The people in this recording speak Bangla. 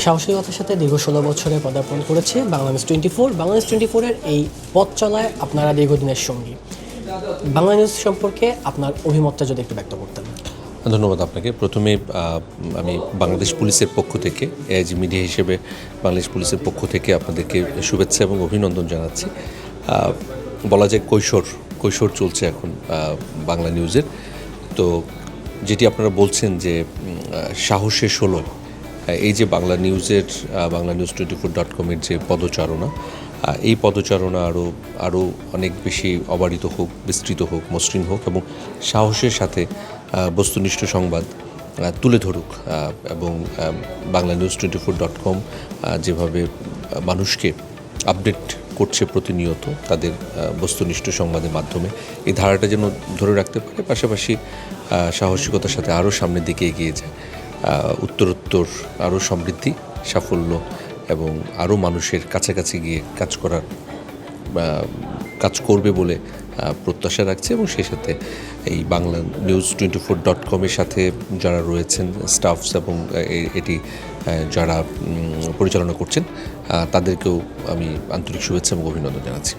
সাহসিকতার সাথে দীর্ঘ 16 বছরে পদার্পণ করেছে বাংলানিউজ 24। বাংলানিউজ 24-এর এই পথ চলায় আপনারা দীর্ঘদিনের সঙ্গী। বাংলানিউজ সম্পর্কে আপনার অভিমতটা যদি একটু ব্যক্ত করতেন। ধন্যবাদ আপনাকে। প্রথমে আমি বাংলাদেশ পুলিশের পক্ষ থেকে এআইজি মিডিয়া হিসেবে বাংলাদেশ পুলিশের পক্ষ থেকে আপনাদেরকে শুভেচ্ছা এবং অভিনন্দন জানাচ্ছি। বলা যায় কৈশোর চলছে এখন বাংলা নিউজের। তো যেটি আপনারা বলছেন যে সাহসের 16, এই যে বাংলা নিউজের বাংলা নিউজ 24.com-এর যে পদচারণা, এই পদচারণা আরও অনেক বেশি অবারিত হোক, বিস্তৃত হোক, মসৃণ হোক এবং সাহসের সাথে বস্তুনিষ্ঠ সংবাদ তুলে ধরুক। এবং বাংলা নিউজ 24.com যেভাবে মানুষকে আপডেট করছে প্রতিনিয়ত তাদের বস্তুনিষ্ঠ সংবাদের মাধ্যমে, এই ধারাটা যেন ধরে রাখতে পারে, পাশাপাশি সাহসিকতার সাথে আরও সামনের দিকে এগিয়ে যায়, উত্তরোত্তর আরও সমৃদ্ধি, সাফল্য এবং আরও মানুষের কাছাকাছি গিয়ে কাজ করবে বলে প্রত্যাশা রাখছে। এবং সেই সাথে এই বাংলা নিউজ 24.com-এর সাথে যারা রয়েছেন স্টাফস এবং এটি যারা পরিচালনা করছেন তাদেরকেও আমি আন্তরিক শুভেচ্ছা এবং অভিনন্দন জানাচ্ছি।